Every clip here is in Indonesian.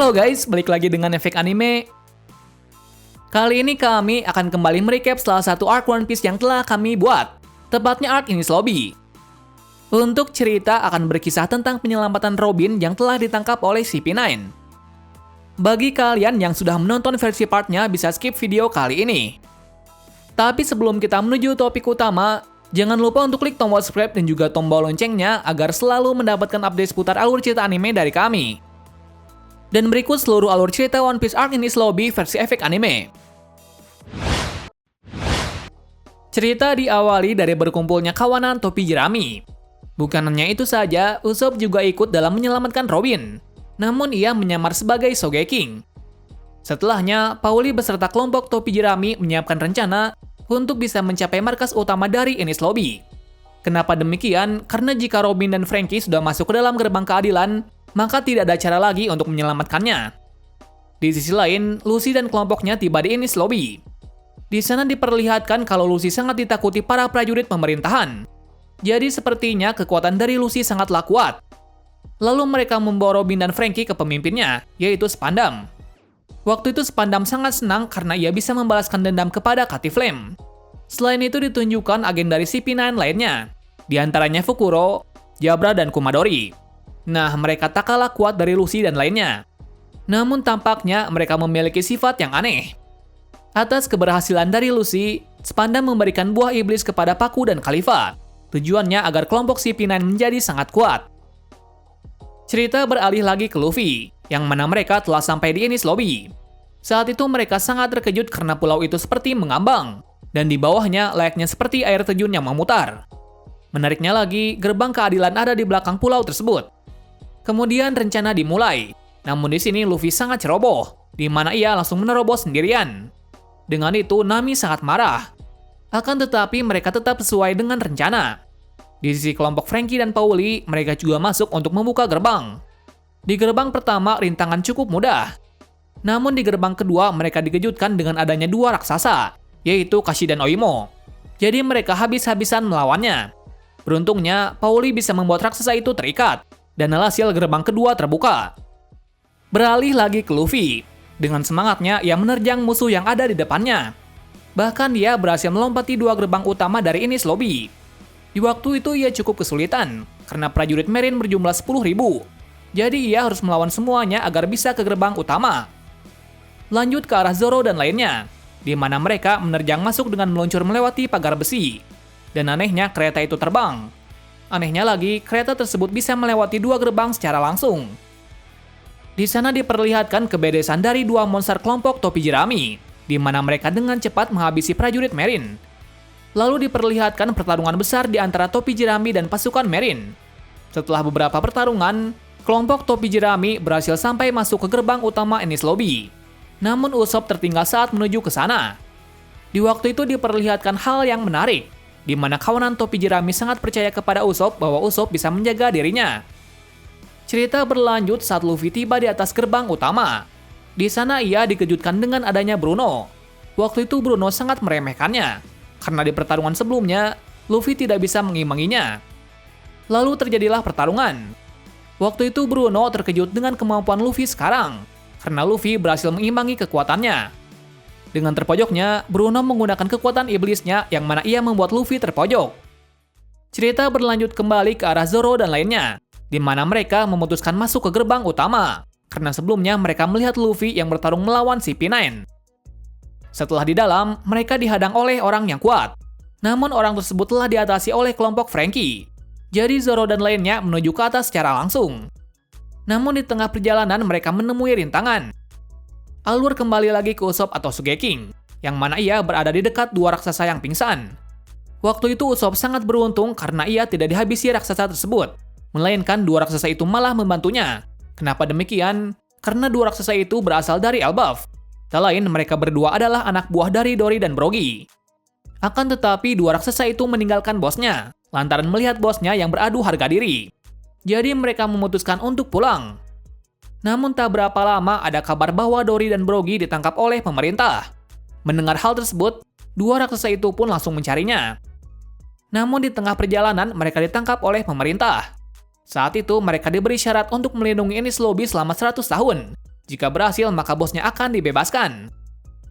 Halo guys, balik lagi dengan Efek Anime. Kali ini kami akan kembali merecap salah satu arc One Piece yang telah kami buat, tepatnya arc Enies Lobby. Untuk cerita akan berkisah tentang penyelamatan Robin yang telah ditangkap oleh CP9. Bagi kalian yang sudah menonton versi partnya bisa skip video kali ini. Tapi sebelum kita menuju topik utama, jangan lupa untuk klik tombol subscribe dan juga tombol loncengnya agar selalu mendapatkan update seputar alur cerita anime dari kami. Dan berikut seluruh alur cerita One Piece arc Enies Lobby versi Efek Anime. Cerita diawali dari berkumpulnya kawanan topi jerami. Bukan hanya itu saja, Usopp juga ikut dalam menyelamatkan Robin. Namun ia menyamar sebagai Sogeking. Setelahnya, Pauli beserta kelompok topi jerami menyiapkan rencana untuk bisa mencapai markas utama dari Enies Lobby. Kenapa demikian? Karena jika Robin dan Franky sudah masuk ke dalam gerbang keadilan, maka tidak ada cara lagi untuk menyelamatkannya. Di sisi lain, Lucy dan kelompoknya tiba di Enies Lobby. Di sana diperlihatkan kalau Lucy sangat ditakuti para prajurit pemerintahan. Jadi sepertinya kekuatan dari Lucy sangatlah kuat. Lalu mereka membawa Robin dan Franky ke pemimpinnya, yaitu Spandam. Waktu itu Spandam sangat senang karena ia bisa membalaskan dendam kepada Cutty Flame. Selain itu ditunjukkan agen dari CP9 lainnya, di antaranya Fukuro, Jabra, dan Kumadori. Nah, mereka tak kalah kuat dari Lucy dan lainnya. Namun tampaknya mereka memiliki sifat yang aneh. Atas keberhasilan dari Lucy, Spandam memberikan buah iblis kepada Paku dan Khalifa. Tujuannya agar kelompok CP9 menjadi sangat kuat. Cerita beralih lagi ke Luffy, yang mana mereka telah sampai di Enies Lobby. Saat itu mereka sangat terkejut karena pulau itu seperti mengambang, dan di bawahnya layaknya seperti air terjun yang memutar. Menariknya lagi, gerbang keadilan ada di belakang pulau tersebut. Kemudian rencana dimulai, namun di sini Luffy sangat ceroboh, di mana ia langsung menerobos sendirian. Dengan itu Nami sangat marah. Akan tetapi mereka tetap sesuai dengan rencana. Di sisi kelompok Franky dan Pauli, mereka juga masuk untuk membuka gerbang. Di gerbang pertama rintangan cukup mudah. Namun di gerbang kedua mereka dikejutkan dengan adanya dua raksasa, yaitu Kashi dan Oimo. Jadi mereka habis-habisan melawannya. Beruntungnya, Pauli bisa membuat raksasa itu terikat. Dan alhasil gerbang kedua terbuka. Beralih lagi ke Luffy. Dengan semangatnya, ia menerjang musuh yang ada di depannya. Bahkan dia berhasil melompati dua gerbang utama dari Enies Lobby. Di waktu itu ia cukup kesulitan, karena prajurit Marine berjumlah 10.000. Jadi ia harus melawan semuanya agar bisa ke gerbang utama. Lanjut ke arah Zoro dan lainnya, di mana mereka menerjang masuk dengan meluncur melewati pagar besi. Dan anehnya kereta itu terbang. Anehnya lagi, kereta tersebut bisa melewati dua gerbang secara langsung. Di sana diperlihatkan kebedasan dari dua monster kelompok topi jerami, di mana mereka dengan cepat menghabisi prajurit Marine. Lalu diperlihatkan pertarungan besar di antara topi jerami dan pasukan Marine. Setelah beberapa pertarungan, kelompok topi jerami berhasil sampai masuk ke gerbang utama Enies Lobby. Namun Usopp tertinggal saat menuju ke sana. Di waktu itu diperlihatkan hal yang menarik, di mana kawanan topi jerami sangat percaya kepada Usopp bahwa Usopp bisa menjaga dirinya. Cerita berlanjut saat Luffy tiba di atas gerbang utama. Di sana ia dikejutkan dengan adanya Bruno. Waktu itu Bruno sangat meremehkannya, karena di pertarungan sebelumnya, Luffy tidak bisa mengimbanginya. Lalu terjadilah pertarungan. Waktu itu Bruno terkejut dengan kemampuan Luffy sekarang, karena Luffy berhasil mengimbangi kekuatannya. Dengan terpojoknya, Bruno menggunakan kekuatan iblisnya yang mana ia membuat Luffy terpojok. Cerita berlanjut kembali ke arah Zoro dan lainnya, di mana mereka memutuskan masuk ke gerbang utama, karena sebelumnya mereka melihat Luffy yang bertarung melawan CP9. Setelah di dalam, mereka dihadang oleh orang yang kuat. Namun orang tersebut telah diatasi oleh kelompok Franky. Jadi Zoro dan lainnya menuju ke atas secara langsung. Namun di tengah perjalanan mereka menemui rintangan. Alur kembali lagi ke Usopp atau Sogeking, yang mana ia berada di dekat dua raksasa yang pingsan. Waktu itu Usopp sangat beruntung karena ia tidak dihabisi raksasa tersebut, melainkan dua raksasa itu malah membantunya. Kenapa demikian? Karena dua raksasa itu berasal dari Elbaf. Tak lain mereka berdua adalah anak buah dari Dory dan Brogy. Akan tetapi dua raksasa itu meninggalkan bosnya, lantaran melihat bosnya yang beradu harga diri. Jadi mereka memutuskan untuk pulang. Namun tak berapa lama ada kabar bahwa Dory dan Brogy ditangkap oleh pemerintah. Mendengar hal tersebut, dua raksasa itu pun langsung mencarinya. Namun di tengah perjalanan mereka ditangkap oleh pemerintah. Saat itu mereka diberi syarat untuk melindungi Enies Lobby selama 100 tahun. Jika berhasil, maka bosnya akan dibebaskan.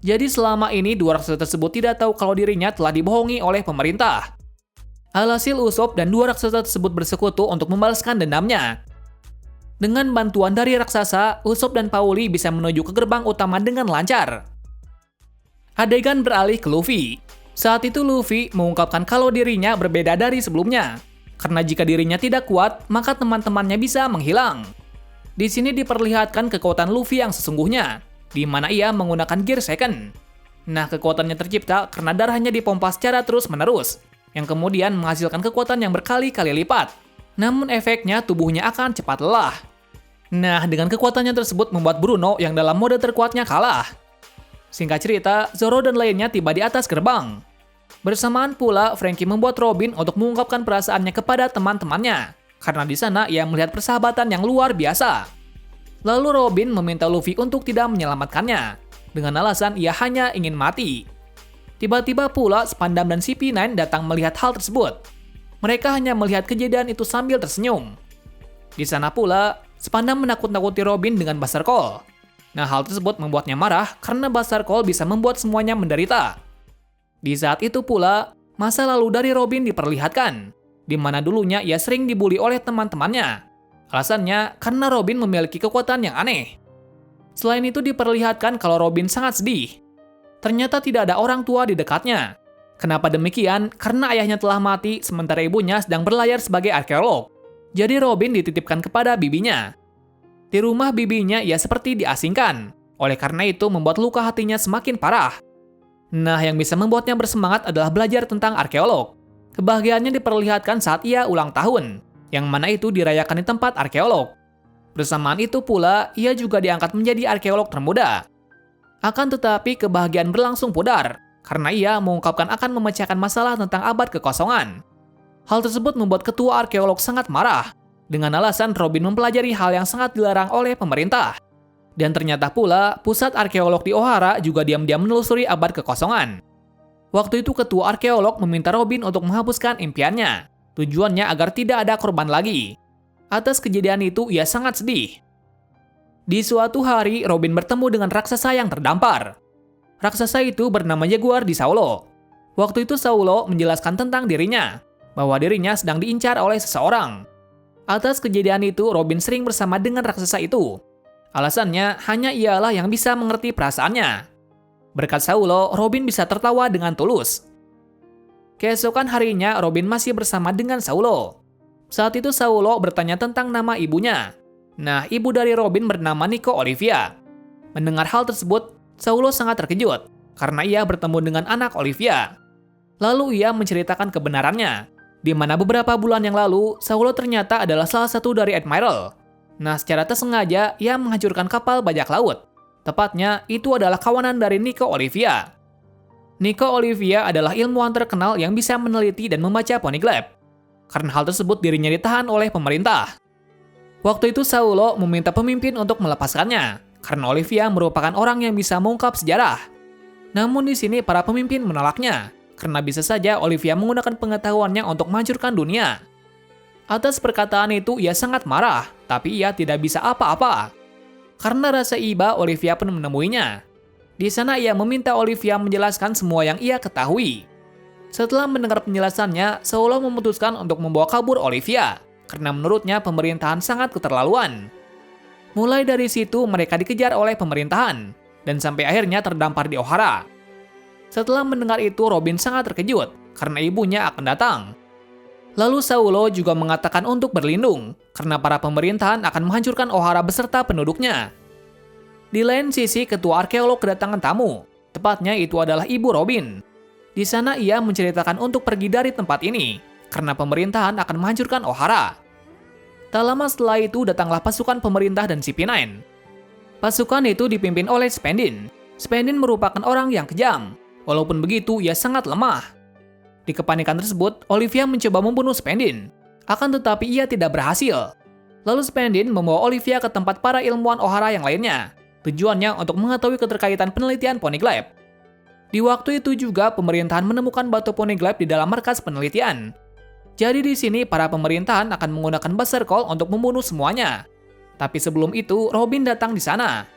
Jadi selama ini dua raksasa tersebut tidak tahu kalau dirinya telah dibohongi oleh pemerintah. Alhasil Usopp dan dua raksasa tersebut bersekutu untuk membalaskan dendamnya. Dengan bantuan dari raksasa, Usopp dan Pauli bisa menuju ke gerbang utama dengan lancar. Adegan beralih ke Luffy. Saat itu Luffy mengungkapkan kalau dirinya berbeda dari sebelumnya. Karena jika dirinya tidak kuat, maka teman-temannya bisa menghilang. Di sini diperlihatkan kekuatan Luffy yang sesungguhnya, di mana ia menggunakan Gear Second. Nah, kekuatannya tercipta karena darahnya dipompa secara terus-menerus, yang kemudian menghasilkan kekuatan yang berkali-kali lipat. Namun efeknya tubuhnya akan cepat lelah. Nah, dengan kekuatannya tersebut membuat Bruno yang dalam mode terkuatnya kalah. Singkat cerita, Zoro dan lainnya tiba di atas gerbang. Bersamaan pula, Franky membuat Robin untuk mengungkapkan perasaannya kepada teman-temannya, karena di sana ia melihat persahabatan yang luar biasa. Lalu Robin meminta Luffy untuk tidak menyelamatkannya, dengan alasan ia hanya ingin mati. Tiba-tiba pula Spandam dan CP9 datang melihat hal tersebut. Mereka hanya melihat kejadian itu sambil tersenyum. Di sana pula, Spandam menakut-nakuti Robin dengan Buster Call. Nah, hal tersebut membuatnya marah karena Buster Call bisa membuat semuanya menderita. Di saat itu pula, masa lalu dari Robin diperlihatkan, di mana dulunya ia sering dibully oleh teman-temannya. Alasannya karena Robin memiliki kekuatan yang aneh. Selain itu diperlihatkan kalau Robin sangat sedih. Ternyata tidak ada orang tua di dekatnya. Kenapa demikian? Karena ayahnya telah mati sementara ibunya sedang berlayar sebagai arkeolog. Jadi Robin dititipkan kepada bibinya. Di rumah bibinya ia seperti diasingkan. Oleh karena itu membuat luka hatinya semakin parah. Nah, yang bisa membuatnya bersemangat adalah belajar tentang arkeolog. Kebahagiaannya diperlihatkan saat ia ulang tahun, yang mana itu dirayakan di tempat arkeolog. Bersamaan itu pula, ia juga diangkat menjadi arkeolog termuda. Akan tetapi kebahagiaan berlangsung pudar, karena ia mengungkapkan akan memecahkan masalah tentang abad kekosongan. Hal tersebut membuat ketua arkeolog sangat marah, dengan alasan Robin mempelajari hal yang sangat dilarang oleh pemerintah. Dan ternyata pula, pusat arkeolog di Ohara juga diam-diam menelusuri abad kekosongan. Waktu itu ketua arkeolog meminta Robin untuk menghapuskan impiannya. Tujuannya agar tidak ada korban lagi. Atas kejadian itu, ia sangat sedih. Di suatu hari, Robin bertemu dengan raksasa yang terdampar. Raksasa itu bernama Jaguar di Saulo. Waktu itu Saulo menjelaskan tentang dirinya, bahwa dirinya sedang diincar oleh seseorang. Atas kejadian itu, Robin sering bersama dengan raksasa itu. Alasannya, hanya ialah yang bisa mengerti perasaannya. Berkat Saulo, Robin bisa tertawa dengan tulus. Keesokan harinya, Robin masih bersama dengan Saulo. Saat itu Saulo bertanya tentang nama ibunya. Nah, ibu dari Robin bernama Nico Olivia. Mendengar hal tersebut, Saulo sangat terkejut, karena ia bertemu dengan anak Olivia. Lalu ia menceritakan kebenarannya, di mana beberapa bulan yang lalu, Saulo ternyata adalah salah satu dari Admiral. Nah, secara tersengaja, ia menghancurkan kapal bajak laut. Tepatnya, itu adalah kawanan dari Nico Olivia. Nico Olivia adalah ilmuwan terkenal yang bisa meneliti dan membaca poneglyph. Karena hal tersebut dirinya ditahan oleh pemerintah. Waktu itu Saulo meminta pemimpin untuk melepaskannya, karena Olivia merupakan orang yang bisa mengungkap sejarah. Namun di sini para pemimpin menolaknya, karena bisa saja Olivia menggunakan pengetahuannya untuk menghancurkan dunia. Atas perkataan itu ia sangat marah, tapi ia tidak bisa apa-apa. Karena rasa iba, Olivia pun menemuinya. Di sana ia meminta Olivia menjelaskan semua yang ia ketahui. Setelah mendengar penjelasannya, Saulo memutuskan untuk membawa kabur Olivia, karena menurutnya pemerintahan sangat keterlaluan. Mulai dari situ mereka dikejar oleh pemerintahan, dan sampai akhirnya terdampar di Ohara. Setelah mendengar itu, Robin sangat terkejut karena ibunya akan datang. Lalu Saulo juga mengatakan untuk berlindung, karena para pemerintahan akan menghancurkan Ohara beserta penduduknya. Di lain sisi, ketua arkeolog kedatangan tamu, tepatnya itu adalah ibu Robin. Di sana ia menceritakan untuk pergi dari tempat ini, karena pemerintahan akan menghancurkan Ohara. Tak lama setelah itu datanglah pasukan pemerintah dan CP9. Pasukan itu dipimpin oleh Spendin. Spendin merupakan orang yang kejam. Walaupun begitu, ia sangat lemah. Di kepanikan tersebut, Olivia mencoba membunuh Spendin. Akan tetapi ia tidak berhasil. Lalu Spendin membawa Olivia ke tempat para ilmuwan Ohara yang lainnya. Tujuannya untuk mengetahui keterkaitan penelitian poneglyph. Di waktu itu juga pemerintahan menemukan batu poneglyph di dalam markas penelitian. Jadi di sini para pemerintahan akan menggunakan Buster Call untuk membunuh semuanya. Tapi sebelum itu, Robin datang di sana.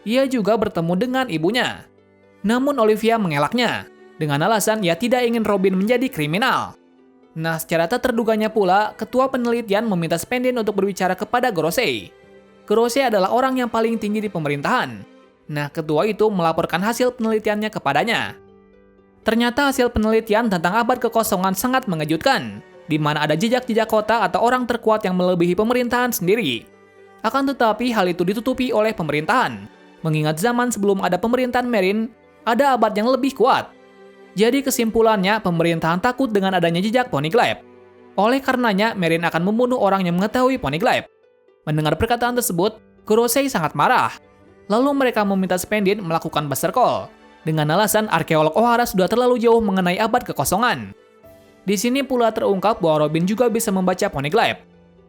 Ia juga bertemu dengan ibunya. Namun Olivia mengelaknya, dengan alasan ia tidak ingin Robin menjadi kriminal. Nah, secara tak terduganya pula, ketua penelitian meminta Spendin untuk berbicara kepada Gorosei. Gorosei adalah orang yang paling tinggi di pemerintahan. Nah, ketua itu melaporkan hasil penelitiannya kepadanya. Ternyata hasil penelitian tentang abad kekosongan sangat mengejutkan, di mana ada jejak-jejak kota atau orang terkuat yang melebihi pemerintahan sendiri. Akan tetapi hal itu ditutupi oleh pemerintahan, mengingat zaman sebelum ada pemerintahan Meereen, ada abad yang lebih kuat. Jadi kesimpulannya, pemerintahan takut dengan adanya jejak Poneglyph. Oleh karenanya, Meereen akan membunuh orang yang mengetahui Poneglyph. Mendengar perkataan tersebut, Gorosei sangat marah. Lalu mereka meminta Spendin melakukan Buster Call, dengan alasan arkeolog O'Hara sudah terlalu jauh mengenai abad kekosongan. Di sini pula terungkap bahwa Robin juga bisa membaca Poneglyph.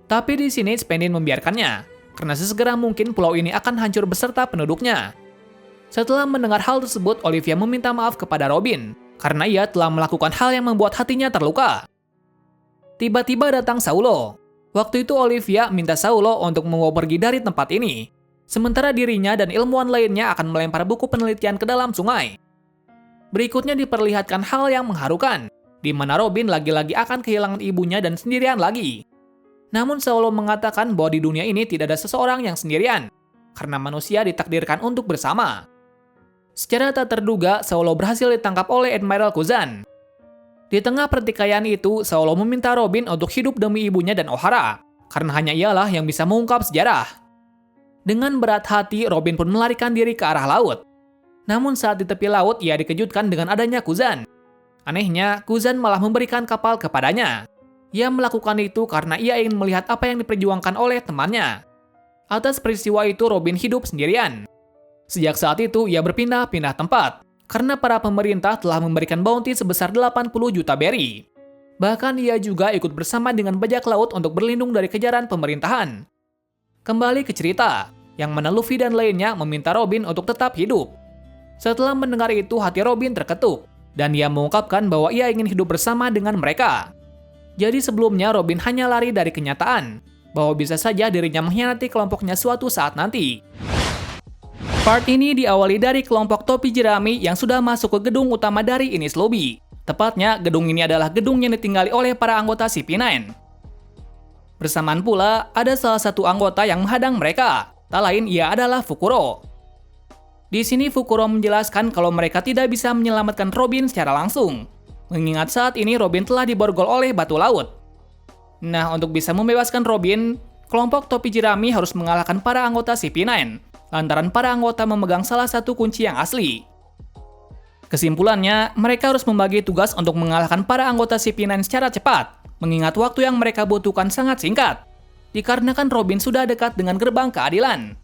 Tapi di sini Spendin membiarkannya, karena sesegera mungkin pulau ini akan hancur beserta penduduknya. Setelah mendengar hal tersebut, Olivia meminta maaf kepada Robin, karena ia telah melakukan hal yang membuat hatinya terluka. Tiba-tiba datang Saulo. Waktu itu Olivia minta Saulo untuk membawa pergi dari tempat ini, sementara dirinya dan ilmuwan lainnya akan melempar buku penelitian ke dalam sungai. Berikutnya diperlihatkan hal yang mengharukan, di mana Robin lagi-lagi akan kehilangan ibunya dan sendirian lagi. Namun Saulo mengatakan bahwa di dunia ini tidak ada seseorang yang sendirian, karena manusia ditakdirkan untuk bersama. Secara tak terduga, Saulo berhasil ditangkap oleh Admiral Kuzan. Di tengah pertikaian itu, Saulo meminta Robin untuk hidup demi ibunya dan O'Hara, karena hanya ialah yang bisa mengungkap sejarah. Dengan berat hati, Robin pun melarikan diri ke arah laut. Namun saat di tepi laut, ia dikejutkan dengan adanya Kuzan. Anehnya, Kuzan malah memberikan kapal kepadanya. Ia melakukan itu karena ia ingin melihat apa yang diperjuangkan oleh temannya. Atas peristiwa itu, Robin hidup sendirian. Sejak saat itu, ia berpindah-pindah tempat, karena para pemerintah telah memberikan bounty sebesar 80 juta berry. Bahkan ia juga ikut bersama dengan bajak laut untuk berlindung dari kejaran pemerintahan. Kembali ke cerita, yang mana Luffy dan lainnya meminta Robin untuk tetap hidup. Setelah mendengar itu, hati Robin terketuk, dan ia mengungkapkan bahwa ia ingin hidup bersama dengan mereka. Jadi sebelumnya Robin hanya lari dari kenyataan, bahwa bisa saja dirinya mengkhianati kelompoknya suatu saat nanti. Part ini diawali dari kelompok topi jerami yang sudah masuk ke gedung utama dari Enies Lobby. Tepatnya, gedung ini adalah gedung yang ditinggali oleh para anggota CP9. Bersamaan pula, ada salah satu anggota yang menghadang mereka. Tak lain ia adalah Fukuro. Di sini Fukuro menjelaskan kalau mereka tidak bisa menyelamatkan Robin secara langsung, mengingat saat ini Robin telah diborgol oleh batu laut. Nah, untuk bisa membebaskan Robin, kelompok topi jerami harus mengalahkan para anggota CP9. Lantaran para anggota memegang salah satu kunci yang asli. Kesimpulannya, mereka harus membagi tugas untuk mengalahkan para anggota CP9 secara cepat, mengingat waktu yang mereka butuhkan sangat singkat, dikarenakan Robin sudah dekat dengan gerbang keadilan.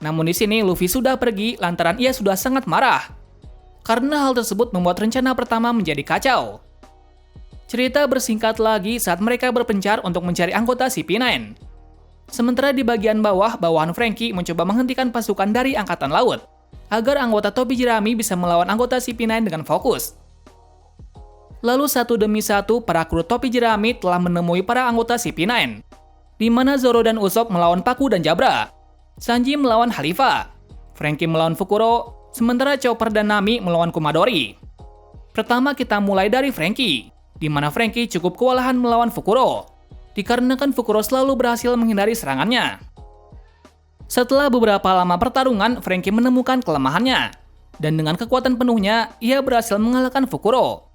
Namun di sini Luffy sudah pergi lantaran ia sudah sangat marah. Karena hal tersebut membuat rencana pertama menjadi kacau. Cerita bersingkat lagi saat mereka berpencar untuk mencari anggota CP9. Sementara di bagian bawah, bawahan Franky mencoba menghentikan pasukan dari Angkatan Laut, agar anggota topi jerami bisa melawan anggota CP9 dengan fokus. Lalu satu demi satu, para kru topi jerami telah menemui para anggota CP9, di mana Zoro dan Usopp melawan Paku dan Jabra, Sanji melawan Halifa, Franky melawan Fukuro, sementara Chopper dan Nami melawan Kumadori. Pertama kita mulai dari Franky, di mana Franky cukup kewalahan melawan Fukuro, dikarenakan Fukuro selalu berhasil menghindari serangannya. Setelah beberapa lama pertarungan, Franky menemukan kelemahannya, dan dengan kekuatan penuhnya, ia berhasil mengalahkan Fukuro.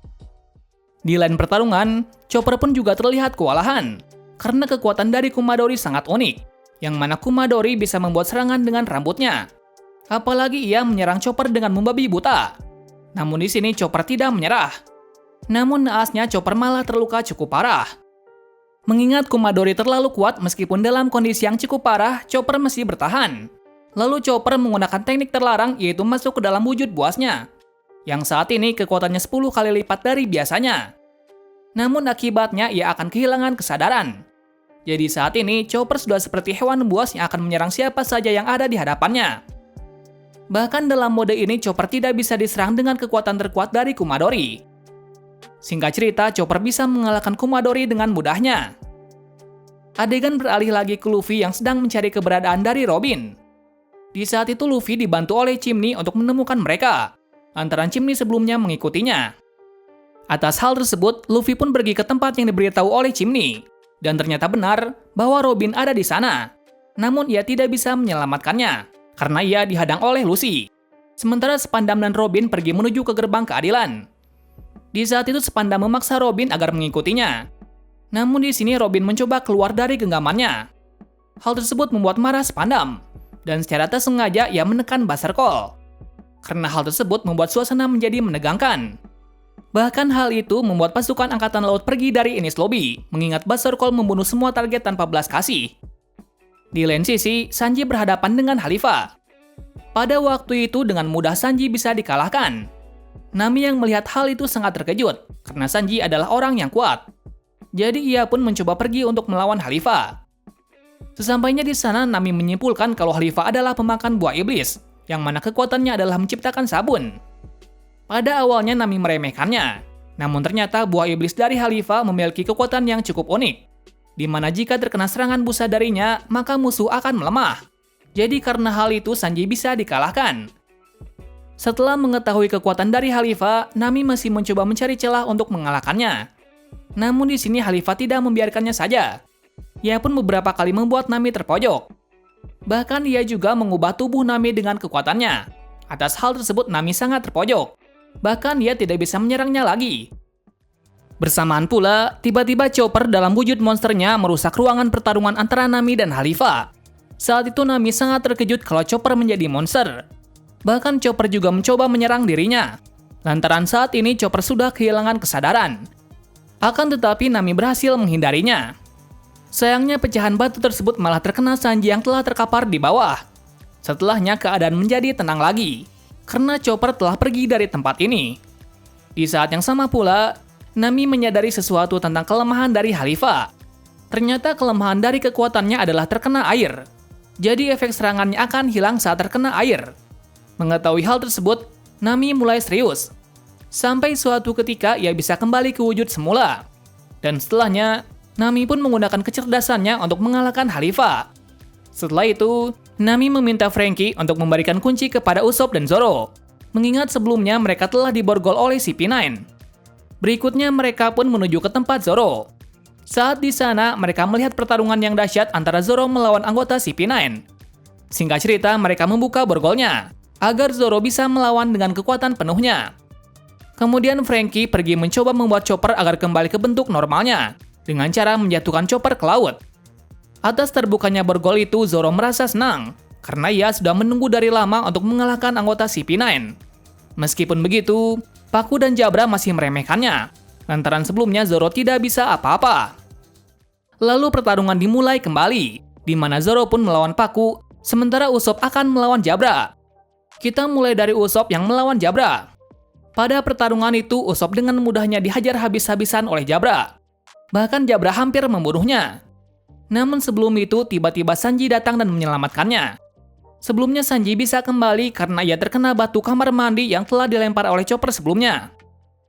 Di lain pertarungan, Chopper pun juga terlihat kewalahan, karena kekuatan dari Kumadori sangat unik, yang mana Kumadori bisa membuat serangan dengan rambutnya. Apalagi ia menyerang Chopper dengan membabi buta. Namun di sini Chopper tidak menyerah. Namun naasnya Chopper malah terluka cukup parah. Mengingat Kumadori terlalu kuat meskipun dalam kondisi yang cukup parah, Chopper masih bertahan. Lalu Chopper menggunakan teknik terlarang yaitu masuk ke dalam wujud buasnya, yang saat ini kekuatannya 10 kali lipat dari biasanya. Namun akibatnya ia akan kehilangan kesadaran. Jadi saat ini Chopper sudah seperti hewan buas yang akan menyerang siapa saja yang ada di hadapannya. Bahkan dalam mode ini Chopper tidak bisa diserang dengan kekuatan terkuat dari Kumadori. Singkat cerita, Chopper bisa mengalahkan Kumadori dengan mudahnya. Adegan beralih lagi ke Luffy yang sedang mencari keberadaan dari Robin. Di saat itu Luffy dibantu oleh Chimney untuk menemukan mereka, lantaran Chimney sebelumnya mengikutinya. Atas hal tersebut, Luffy pun pergi ke tempat yang diberitahu oleh Chimney, dan ternyata benar bahwa Robin ada di sana. Namun ia tidak bisa menyelamatkannya, karena ia dihadang oleh Lucy. Sementara Spandam dan Robin pergi menuju ke gerbang keadilan. Di saat itu Spandam memaksa Robin agar mengikutinya. Namun di sini Robin mencoba keluar dari genggamannya. Hal tersebut membuat marah Spandam, dan secara tak sengaja ia menekan Berserkol. Karena hal tersebut membuat suasana menjadi menegangkan. Bahkan hal itu membuat pasukan Angkatan Laut pergi dari Enies Lobby, mengingat Berserkol membunuh semua target tanpa belas kasih. Di lain sisi, Sanji berhadapan dengan Khalifah. Pada waktu itu dengan mudah Sanji bisa dikalahkan. Nami yang melihat hal itu sangat terkejut, karena Sanji adalah orang yang kuat. Jadi ia pun mencoba pergi untuk melawan Khalifah. Sesampainya di sana, Nami menyimpulkan kalau Khalifah adalah pemakan buah iblis, yang mana kekuatannya adalah menciptakan sabun. Pada awalnya Nami meremehkannya, namun ternyata buah iblis dari Khalifah memiliki kekuatan yang cukup unik, di mana jika terkena serangan busa darinya, maka musuh akan melemah. Jadi karena hal itu Sanji bisa dikalahkan. Setelah mengetahui kekuatan dari Khalifah, Nami masih mencoba mencari celah untuk mengalahkannya. Namun di sini Khalifah tidak membiarkannya saja. Ia pun beberapa kali membuat Nami terpojok. Bahkan ia juga mengubah tubuh Nami dengan kekuatannya. Atas hal tersebut Nami sangat terpojok. Bahkan ia tidak bisa menyerangnya lagi. Bersamaan pula, tiba-tiba Chopper dalam wujud monsternya merusak ruangan pertarungan antara Nami dan Khalifah. Saat itu Nami sangat terkejut kalau Chopper menjadi monster. Bahkan Chopper juga mencoba menyerang dirinya. Lantaran saat ini Chopper sudah kehilangan kesadaran. Akan tetapi Nami berhasil menghindarinya. Sayangnya pecahan batu tersebut malah terkena Sanji yang telah terkapar di bawah. Setelahnya keadaan menjadi tenang lagi, karena Chopper telah pergi dari tempat ini. Di saat yang sama pula, Nami menyadari sesuatu tentang kelemahan dari Khalifah. Ternyata kelemahan dari kekuatannya adalah terkena air. Jadi efek serangannya akan hilang saat terkena air. Mengetahui hal tersebut, Nami mulai serius. Sampai suatu ketika ia bisa kembali ke wujud semula. Dan setelahnya, Nami pun menggunakan kecerdasannya untuk mengalahkan Khalifah. Setelah itu, Nami meminta Franky untuk memberikan kunci kepada Usopp dan Zoro, mengingat sebelumnya mereka telah diborgol oleh CP9. Berikutnya mereka pun menuju ke tempat Zoro. Saat di sana, mereka melihat pertarungan yang dahsyat antara Zoro melawan anggota CP9. Singkat cerita, mereka membuka borgolnya, agar Zoro bisa melawan dengan kekuatan penuhnya. Kemudian Franky pergi mencoba membuat Chopper agar kembali ke bentuk normalnya, dengan cara menjatuhkan Chopper ke laut. Atas terbukanya borgol itu, Zoro merasa senang, karena ia sudah menunggu dari lama untuk mengalahkan anggota CP9. Meskipun begitu, Paku dan Jabra masih meremehkannya, lantaran sebelumnya Zoro tidak bisa apa-apa. Lalu pertarungan dimulai kembali, di mana Zoro pun melawan Paku, sementara Usopp akan melawan Jabra. Kita mulai dari Usopp yang melawan Jabra. Pada pertarungan itu, Usopp dengan mudahnya dihajar habis-habisan oleh Jabra. Bahkan Jabra hampir membunuhnya. Namun sebelum itu, tiba-tiba Sanji datang dan menyelamatkannya. Sebelumnya Sanji bisa kembali karena ia terkena batu kamar mandi yang telah dilempar oleh Chopper sebelumnya.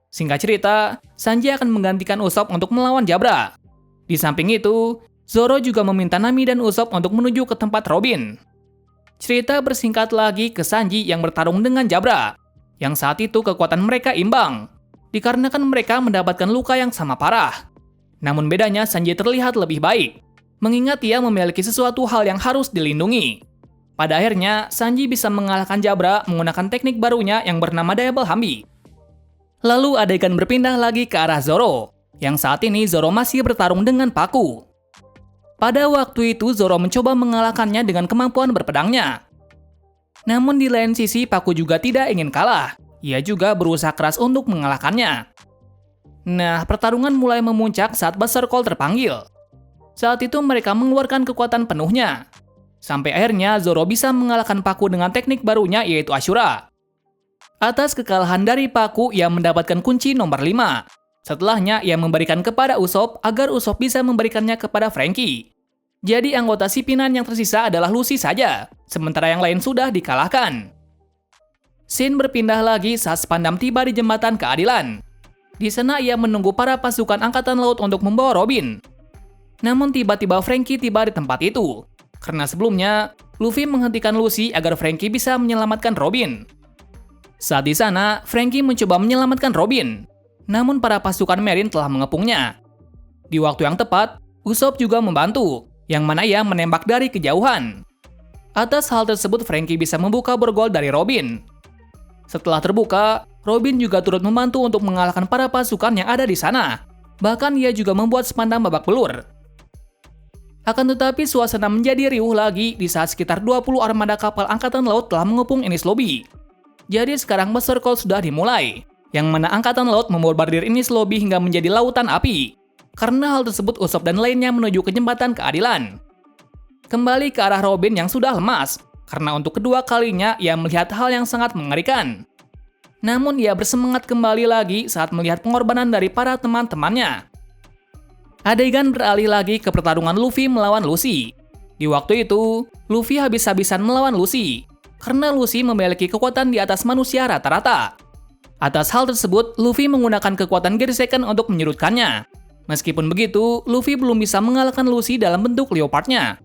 Singkat cerita, Sanji akan menggantikan Usopp untuk melawan Jabra. Di samping itu, Zoro juga meminta Nami dan Usopp untuk menuju ke tempat Robin. Cerita bersingkat lagi ke Sanji yang bertarung dengan Jabra, yang saat itu kekuatan mereka imbang, dikarenakan mereka mendapatkan luka yang sama parah. Namun bedanya Sanji terlihat lebih baik, mengingat ia memiliki sesuatu hal yang harus dilindungi. Pada akhirnya, Sanji bisa mengalahkan Jabra menggunakan teknik barunya yang bernama Double Hambi. Lalu adegan berpindah lagi ke arah Zoro, yang saat ini Zoro masih bertarung dengan Paku. Pada waktu itu Zoro mencoba mengalahkannya dengan kemampuan berpedangnya. Namun di lain sisi Paku juga tidak ingin kalah, ia juga berusaha keras untuk mengalahkannya. Nah, pertarungan mulai memuncak saat Berserkol terpanggil. Saat itu mereka mengeluarkan kekuatan penuhnya. Sampai akhirnya Zoro bisa mengalahkan Paku dengan teknik barunya yaitu Ashura. Atas kekalahan dari Paku, ia mendapatkan kunci nomor 5. Setelahnya, ia memberikan kepada Usopp agar Usopp bisa memberikannya kepada Franky. Jadi anggota CP9 yang tersisa adalah Lucy saja, sementara yang lain sudah dikalahkan. Scene berpindah lagi saat Spandam tiba di jembatan keadilan. Di sana ia menunggu para pasukan angkatan laut untuk membawa Robin. Namun tiba-tiba Franky tiba di tempat itu, karena sebelumnya Luffy menghentikan Lucy agar Franky bisa menyelamatkan Robin. Saat di sana, Franky mencoba menyelamatkan Robin, namun para pasukan Marine telah mengepungnya. Di waktu yang tepat, Usopp juga membantu, yang mana ia menembak dari kejauhan. Atas hal tersebut, Franky bisa membuka borgol dari Robin. Setelah terbuka, Robin juga turut membantu untuk mengalahkan para pasukan yang ada di sana. Bahkan ia juga membuat spandam babak belur. Akan tetapi suasana menjadi riuh lagi di saat sekitar 20 armada kapal angkatan laut telah mengepung Enies Lobby. Jadi sekarang Master Call sudah dimulai, yang mana angkatan laut membombardir Enies Lobby hingga menjadi lautan api. Karena hal tersebut, Usopp dan lainnya menuju ke jembatan keadilan. Kembali ke arah Robin yang sudah lemas, karena untuk kedua kalinya ia melihat hal yang sangat mengerikan. Namun ia bersemangat kembali lagi saat melihat pengorbanan dari para teman-temannya. Adegan beralih lagi ke pertarungan Luffy melawan Lucy. Di waktu itu, Luffy habis-habisan melawan Lucy, karena Lucy memiliki kekuatan di atas manusia rata-rata. Atas hal tersebut, Luffy menggunakan kekuatan Gear Second untuk menyerudkannya. Meskipun begitu, Luffy belum bisa mengalahkan Lucy dalam bentuk leopardnya.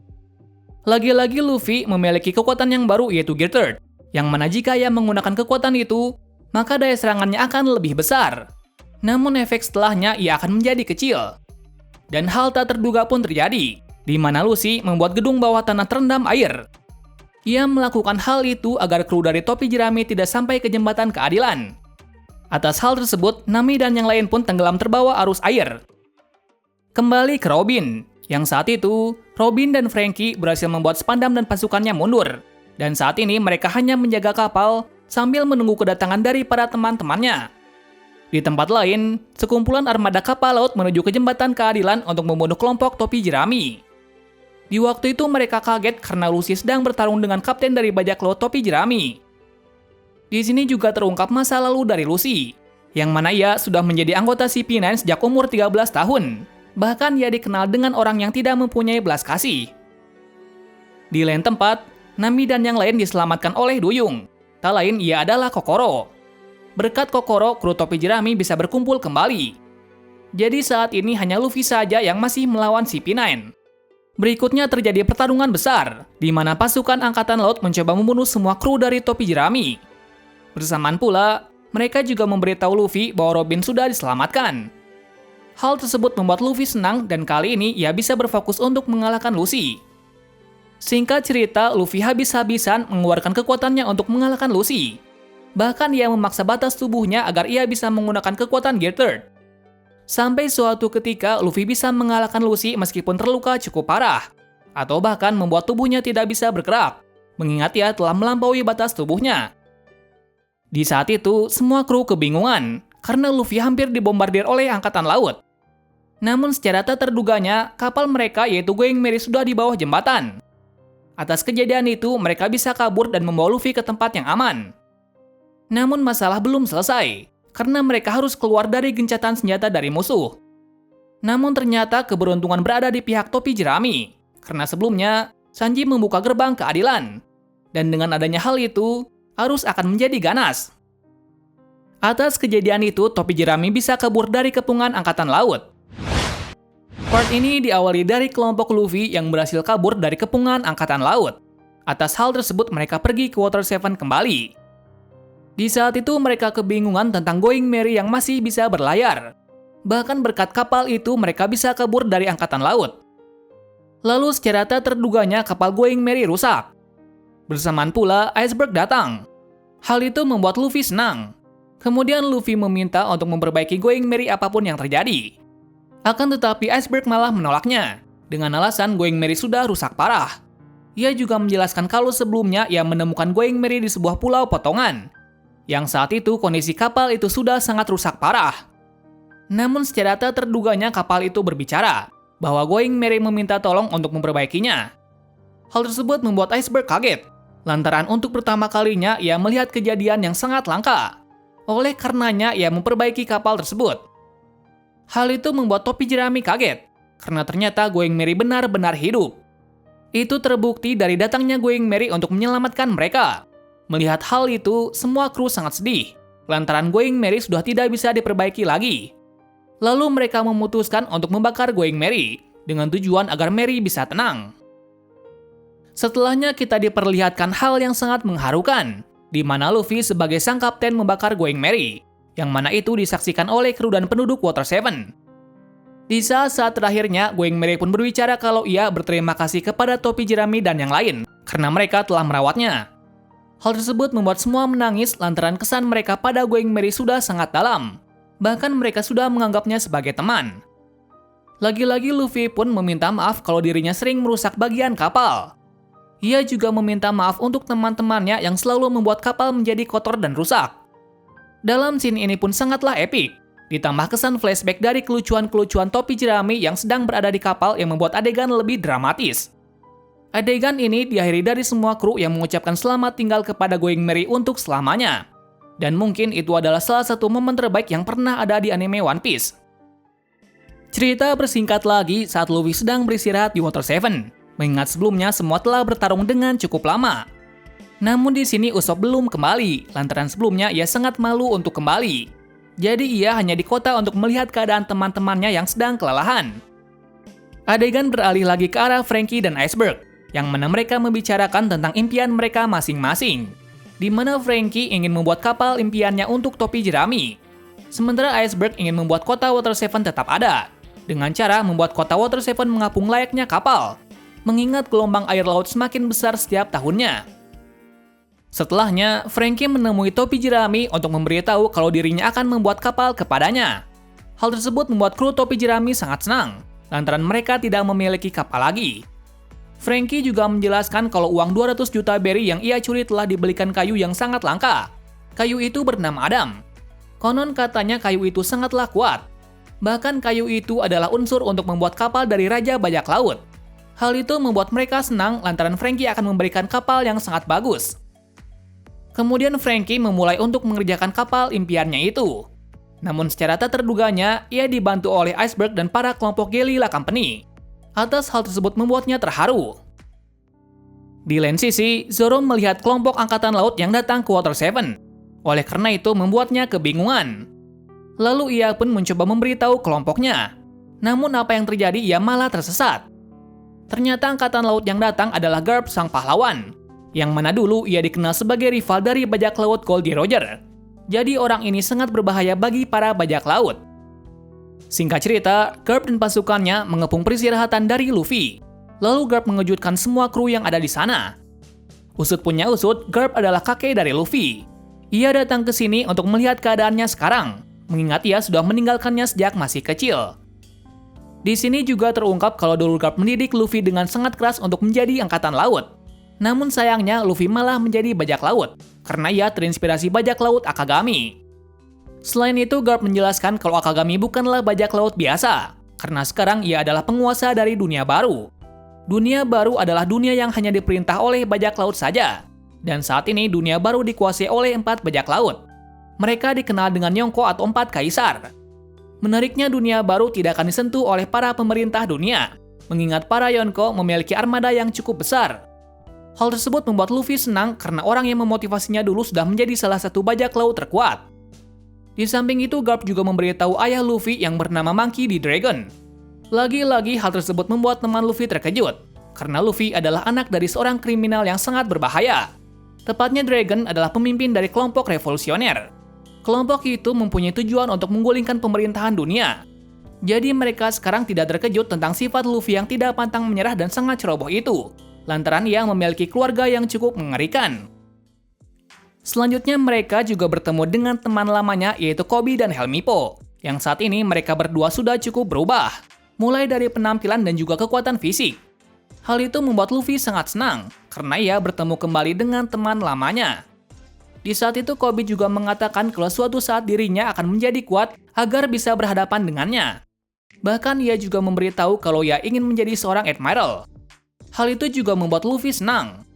Lagi-lagi Luffy memiliki kekuatan yang baru yaitu Gear Third, yang mana jika ia menggunakan kekuatan itu, maka daya serangannya akan lebih besar. Namun efek setelahnya ia akan menjadi kecil. Dan hal tak terduga pun terjadi, di mana Lucy membuat gedung bawah tanah terendam air. Ia melakukan hal itu agar kru dari topi jerami tidak sampai ke jembatan keadilan. Atas hal tersebut, Nami dan yang lain pun tenggelam terbawa arus air. Kembali ke Robin, yang saat itu, Robin dan Franky berhasil membuat spandam dan pasukannya mundur. Dan saat ini mereka hanya menjaga kapal sambil menunggu kedatangan dari para teman-temannya. Di tempat lain, sekumpulan armada kapal laut menuju ke jembatan keadilan untuk membunuh kelompok topi jerami. Di waktu itu mereka kaget karena Lucy sedang bertarung dengan kapten dari bajak laut topi jerami. Di sini juga terungkap masa lalu dari Lucy, yang mana ia sudah menjadi anggota CP9 sejak umur 13 tahun. Bahkan ia dikenal dengan orang yang tidak mempunyai belas kasih. Di lain tempat, Nami dan yang lain diselamatkan oleh Duyung. Tak lain ia adalah Kokoro. Berkat Kokoro, kru topi jerami bisa berkumpul kembali. Jadi saat ini hanya Luffy saja yang masih melawan CP9. Berikutnya terjadi pertarungan besar, di mana pasukan angkatan laut mencoba membunuh semua kru dari topi jerami. Bersamaan pula, mereka juga memberitahu Luffy bahwa Robin sudah diselamatkan. Hal tersebut membuat Luffy senang dan kali ini ia bisa berfokus untuk mengalahkan Lucy. Singkat cerita, Luffy habis-habisan mengeluarkan kekuatannya untuk mengalahkan Lucy. Bahkan ia memaksa batas tubuhnya agar ia bisa menggunakan kekuatan Gear Third. Sampai suatu ketika Luffy bisa mengalahkan Lucy meskipun terluka cukup parah. Atau bahkan membuat tubuhnya tidak bisa bergerak, mengingat ia telah melampaui batas tubuhnya. Di saat itu, semua kru kebingungan, karena Luffy hampir dibombardir oleh angkatan laut. Namun secara tak terduganya, kapal mereka yaitu Going Merry sudah di bawah jembatan. Atas kejadian itu, mereka bisa kabur dan membawa Luffy ke tempat yang aman. Namun masalah belum selesai, karena mereka harus keluar dari gencatan senjata dari musuh. Namun ternyata keberuntungan berada di pihak topi jerami, karena sebelumnya Sanji membuka gerbang keadilan. Dan dengan adanya hal itu, arus akan menjadi ganas. Atas kejadian itu, topi jerami bisa kabur dari kepungan angkatan laut. Part ini diawali dari kelompok Luffy yang berhasil kabur dari kepungan angkatan laut. Atas hal tersebut mereka pergi ke Water 7 kembali. Di saat itu mereka kebingungan tentang Going Merry yang masih bisa berlayar. Bahkan berkat kapal itu mereka bisa kabur dari angkatan laut. Lalu secara tak terduganya kapal Going Merry rusak. Bersamaan pula iceberg datang. Hal itu membuat Luffy senang. Kemudian Luffy meminta untuk memperbaiki Going Merry apapun yang terjadi. Akan tetapi iceberg malah menolaknya, dengan alasan Going Merry sudah rusak parah. Ia juga menjelaskan kalau sebelumnya ia menemukan Going Merry di sebuah pulau potongan, yang saat itu kondisi kapal itu sudah sangat rusak parah. Namun secara tak terduganya kapal itu berbicara, bahwa Going Merry meminta tolong untuk memperbaikinya. Hal tersebut membuat iceberg kaget, lantaran untuk pertama kalinya ia melihat kejadian yang sangat langka. Oleh karenanya ia memperbaiki kapal tersebut. Hal itu membuat topi jerami kaget, karena ternyata Going Merry benar-benar hidup. Itu terbukti dari datangnya Going Merry untuk menyelamatkan mereka. Melihat hal itu, semua kru sangat sedih, lantaran Going Merry sudah tidak bisa diperbaiki lagi. Lalu mereka memutuskan untuk membakar Going Merry, dengan tujuan agar Merry bisa tenang. Setelahnya kita diperlihatkan hal yang sangat mengharukan, di mana Luffy sebagai sang kapten membakar Going Merry, yang mana itu disaksikan oleh kru dan penduduk Water 7. Di saat-saat terakhirnya, Going Merry pun berbicara kalau ia berterima kasih kepada topi jerami dan yang lain, karena mereka telah merawatnya. Hal tersebut membuat semua menangis lantaran kesan mereka pada Going Merry sudah sangat dalam. Bahkan mereka sudah menganggapnya sebagai teman. Lagi-lagi Luffy pun meminta maaf kalau dirinya sering merusak bagian kapal. Ia juga meminta maaf untuk teman-temannya yang selalu membuat kapal menjadi kotor dan rusak. Dalam scene ini pun sangatlah epik, ditambah kesan flashback dari kelucuan-kelucuan topi jerami yang sedang berada di kapal yang membuat adegan lebih dramatis. Adegan ini diakhiri dari semua kru yang mengucapkan selamat tinggal kepada Going Merry untuk selamanya. Dan mungkin itu adalah salah satu momen terbaik yang pernah ada di anime One Piece. Cerita bersingkat lagi saat Luffy sedang beristirahat di Water 7. Mengingat sebelumnya semua telah bertarung dengan cukup lama. Namun di sini Usopp belum kembali, lantaran sebelumnya ia sangat malu untuk kembali. Jadi ia hanya di kota untuk melihat keadaan teman-temannya yang sedang kelelahan. Adegan beralih lagi ke arah Franky dan Iceberg, yang mana mereka membicarakan tentang impian mereka masing-masing. Di mana Franky ingin membuat kapal impiannya untuk topi jerami. Sementara Iceberg ingin membuat kota Water 7 tetap ada, dengan cara membuat kota Water 7 mengapung layaknya kapal. Mengingat gelombang air laut semakin besar setiap tahunnya. Setelahnya, Franky menemui topi jerami untuk memberitahu kalau dirinya akan membuat kapal kepadanya. Hal tersebut membuat kru topi jerami sangat senang, lantaran mereka tidak memiliki kapal lagi. Franky juga menjelaskan kalau uang 200 juta berry yang ia curi telah dibelikan kayu yang sangat langka. Kayu itu bernama Adam. Konon katanya kayu itu sangatlah kuat. Bahkan kayu itu adalah unsur untuk membuat kapal dari Raja Bajak Laut. Hal itu membuat mereka senang lantaran Franky akan memberikan kapal yang sangat bagus. Kemudian Franky memulai untuk mengerjakan kapal impiannya itu. Namun secara tak terduganya, ia dibantu oleh Iceberg dan para kelompok Gelila Company. Atas hal tersebut membuatnya terharu. Di lain sisi, Zoro melihat kelompok angkatan laut yang datang ke Water 7. Oleh karena itu membuatnya kebingungan. Lalu ia pun mencoba memberitahu kelompoknya. Namun apa yang terjadi ia malah tersesat. Ternyata angkatan laut yang datang adalah Garp sang pahlawan, yang mana dulu ia dikenal sebagai rival dari bajak laut Goldie Roger. Jadi orang ini sangat berbahaya bagi para bajak laut. Singkat cerita, Garp dan pasukannya mengepung peristirahatan dari Luffy. Lalu Garp mengejutkan semua kru yang ada di sana. Usut punya usut, Garp adalah kakek dari Luffy. Ia datang ke sini untuk melihat keadaannya sekarang, mengingat ia sudah meninggalkannya sejak masih kecil. Di sini juga terungkap kalau dulu Garp mendidik Luffy dengan sangat keras untuk menjadi angkatan laut. Namun sayangnya Luffy malah menjadi bajak laut, karena ia terinspirasi bajak laut Akagami. Selain itu Garp menjelaskan kalau Akagami bukanlah bajak laut biasa, karena sekarang ia adalah penguasa dari dunia baru. Dunia baru adalah dunia yang hanya diperintah oleh bajak laut saja. Dan saat ini dunia baru dikuasai oleh 4 bajak laut. Mereka dikenal dengan Yonko atau 4 kaisar. Menariknya dunia baru tidak akan disentuh oleh para pemerintah dunia, mengingat para Yonko memiliki armada yang cukup besar. Hal tersebut membuat Luffy senang karena orang yang memotivasinya dulu sudah menjadi salah satu bajak laut terkuat. Di samping itu Garp juga memberitahu ayah Luffy yang bernama Monkey D. Dragon. Lagi-lagi hal tersebut membuat teman Luffy terkejut, karena Luffy adalah anak dari seorang kriminal yang sangat berbahaya. Tepatnya Dragon adalah pemimpin dari kelompok revolusioner. Kelompok itu mempunyai tujuan untuk menggulingkan pemerintahan dunia. Jadi mereka sekarang tidak terkejut tentang sifat Luffy yang tidak pantang menyerah dan sangat ceroboh itu, lantaran ia memiliki keluarga yang cukup mengerikan. Selanjutnya mereka juga bertemu dengan teman lamanya yaitu Koby dan Helmippo, yang saat ini mereka berdua sudah cukup berubah, mulai dari penampilan dan juga kekuatan fisik. Hal itu membuat Luffy sangat senang, karena ia bertemu kembali dengan teman lamanya. Di saat itu Koby juga mengatakan kalau suatu saat dirinya akan menjadi kuat agar bisa berhadapan dengannya. Bahkan ia juga memberitahu kalau ia ingin menjadi seorang admiral. Hal itu juga membuat Luffy senang.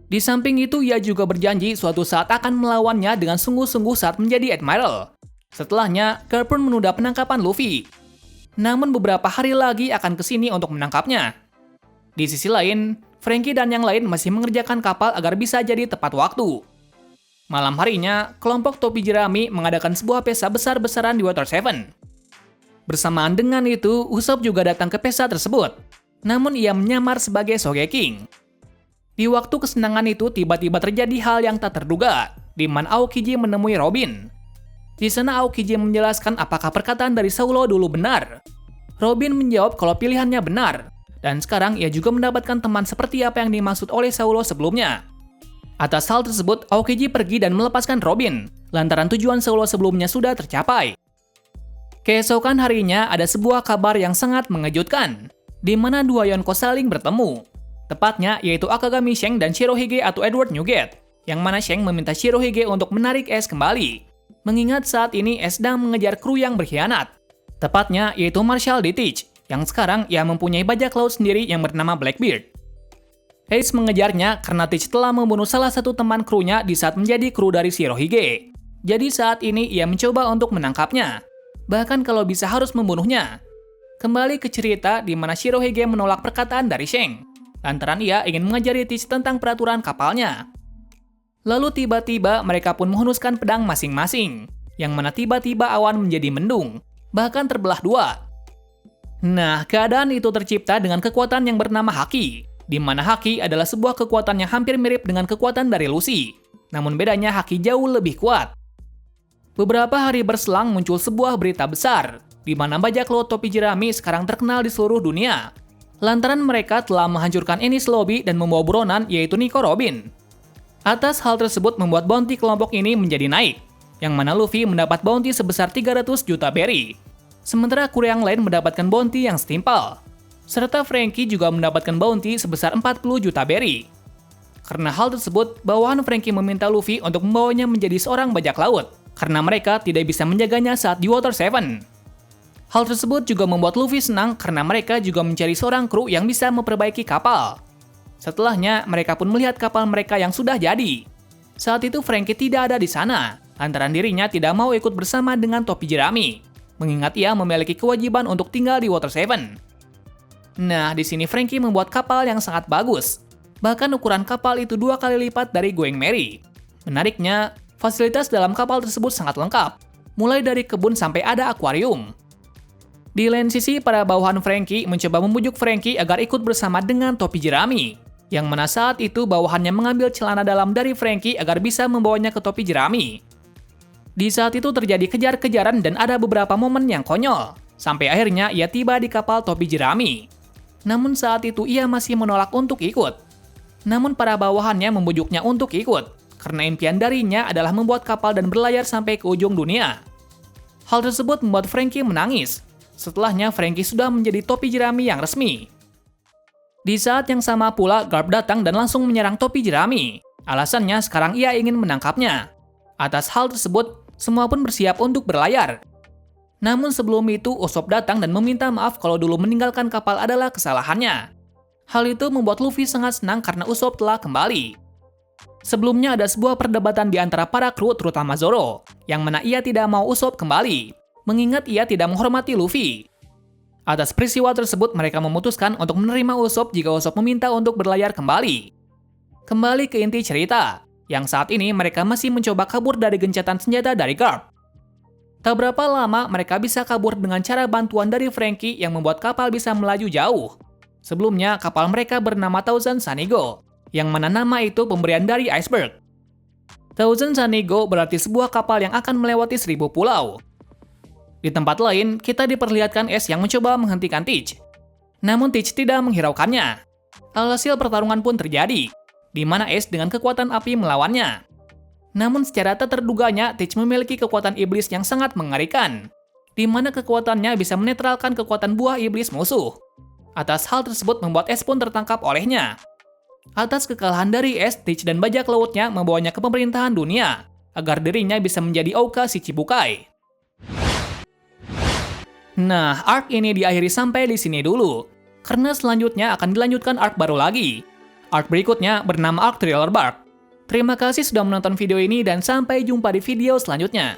Di samping itu ia juga berjanji suatu saat akan melawannya dengan sungguh-sungguh saat menjadi admiral. Setelahnya, Garp pun menunda penangkapan Luffy. Namun beberapa hari lagi akan kesini untuk menangkapnya. Di sisi lain, Franky dan yang lain masih mengerjakan kapal agar bisa jadi tepat waktu. Malam harinya, kelompok topi jerami mengadakan sebuah pesta besar-besaran di Water 7. Bersamaan dengan itu, Usopp juga datang ke pesta tersebut. Namun ia menyamar sebagai Sogeking. Di waktu kesenangan itu tiba-tiba terjadi hal yang tak terduga, di mana Aokiji menemui Robin. Di sana Aokiji menjelaskan apakah perkataan dari Saulo dulu benar. Robin menjawab kalau pilihannya benar, dan sekarang ia juga mendapatkan teman seperti apa yang dimaksud oleh Saulo sebelumnya. Atas hal tersebut, Aokiji pergi dan melepaskan Robin, lantaran tujuan Saulo sebelumnya sudah tercapai. Keesokan harinya ada sebuah kabar yang sangat mengejutkan, di mana dua Yonko saling bertemu. Tepatnya yaitu Akagami Sheng dan Shirohige atau Edward Newgate, yang mana Sheng meminta Shirohige untuk menarik Ace kembali, mengingat saat ini Ace sedang mengejar kru yang berkhianat. Tepatnya yaitu Marshall D. Teach, yang sekarang ia mempunyai bajak laut sendiri yang bernama Blackbeard. Ace mengejarnya karena Teach telah membunuh salah satu teman krunya di saat menjadi kru dari Shirohige. Jadi saat ini ia mencoba untuk menangkapnya, bahkan kalau bisa harus membunuhnya. Kembali ke cerita di mana Shirohige menolak perkataan dari Sheng, lantaran ia ingin mengajari Teach tentang peraturan kapalnya. Lalu tiba-tiba mereka pun menghunuskan pedang masing-masing, yang mana tiba-tiba awan menjadi mendung, bahkan terbelah dua. Nah, keadaan itu tercipta dengan kekuatan yang bernama Haki, di mana Haki adalah sebuah kekuatan yang hampir mirip dengan kekuatan dari Lucy, namun bedanya Haki jauh lebih kuat. Beberapa hari berselang muncul sebuah berita besar, di mana bajak laut topi jerami sekarang terkenal di seluruh dunia, lantaran mereka telah menghancurkan Enies Lobby dan membawa buronan yaitu Nico Robin. Atas hal tersebut membuat bounty kelompok ini menjadi naik, yang mana Luffy mendapat bounty sebesar 300 juta berry, sementara kru yang lain mendapatkan bounty yang setimpal, serta Franky juga mendapatkan bounty sebesar 40 juta berry. Karena hal tersebut, bawahan Franky meminta Luffy untuk membawanya menjadi seorang bajak laut, karena mereka tidak bisa menjaganya saat di Water 7. Hal tersebut juga membuat Luffy senang karena mereka juga mencari seorang kru yang bisa memperbaiki kapal. Setelahnya, mereka pun melihat kapal mereka yang sudah jadi. Saat itu Franky tidak ada di sana, lantaran dirinya tidak mau ikut bersama dengan topi jerami, mengingat ia memiliki kewajiban untuk tinggal di Water 7. Nah, di sini Franky membuat kapal yang sangat bagus. Bahkan ukuran kapal itu 2 kali lipat dari Going Merry. Menariknya, fasilitas dalam kapal tersebut sangat lengkap, mulai dari kebun sampai ada akuarium. Di lain sisi, para bawahan Franky mencoba membujuk Franky agar ikut bersama dengan topi jerami, yang mana saat itu bawahannya mengambil celana dalam dari Franky agar bisa membawanya ke topi jerami. Di saat itu terjadi kejar-kejaran dan ada beberapa momen yang konyol, sampai akhirnya ia tiba di kapal topi jerami. Namun saat itu ia masih menolak untuk ikut. Namun para bawahannya membujuknya untuk ikut, karena impian darinya adalah membuat kapal dan berlayar sampai ke ujung dunia. Hal tersebut membuat Franky menangis. Setelahnya Franky sudah menjadi topi jerami yang resmi. Di saat yang sama pula Garp datang dan langsung menyerang topi jerami. Alasannya sekarang ia ingin menangkapnya. Atas hal tersebut, semua pun bersiap untuk berlayar. Namun sebelum itu Usopp datang dan meminta maaf kalau dulu meninggalkan kapal adalah kesalahannya. Hal itu membuat Luffy sangat senang karena Usopp telah kembali. Sebelumnya ada sebuah perdebatan di antara para kru terutama Zoro, yang mana ia tidak mau Usopp kembali, mengingat ia tidak menghormati Luffy. Atas peristiwa tersebut mereka memutuskan untuk menerima Usopp jika Usopp meminta untuk berlayar kembali. Kembali ke inti cerita, yang saat ini mereka masih mencoba kabur dari gencatan senjata dari Garp. Tak berapa lama mereka bisa kabur dengan cara bantuan dari Franky yang membuat kapal bisa melaju jauh. Sebelumnya kapal mereka bernama Thousand Sunny Go, yang mana nama itu pemberian dari Iceberg. Thousand Sunny Go berarti sebuah kapal yang akan melewati 1000 pulau. Di tempat lain, kita diperlihatkan Ace yang mencoba menghentikan Teach. Namun Teach tidak menghiraukannya. Alhasil pertarungan pun terjadi, di mana Ace dengan kekuatan api melawannya. Namun secara tak terduganya, Teach memiliki kekuatan iblis yang sangat mengerikan, di mana kekuatannya bisa menetralkan kekuatan buah iblis musuh. Atas hal tersebut membuat Ace pun tertangkap olehnya. Atas kekalahan dari Ace, Teach dan bajak lautnya membawanya ke pemerintahan dunia, agar dirinya bisa menjadi Ouka Shichibukai. Nah, arc ini diakhiri sampai di sini dulu, karena selanjutnya akan dilanjutkan arc baru lagi. Arc berikutnya bernama arc Thriller Bark. Terima kasih sudah menonton video ini dan sampai jumpa di video selanjutnya.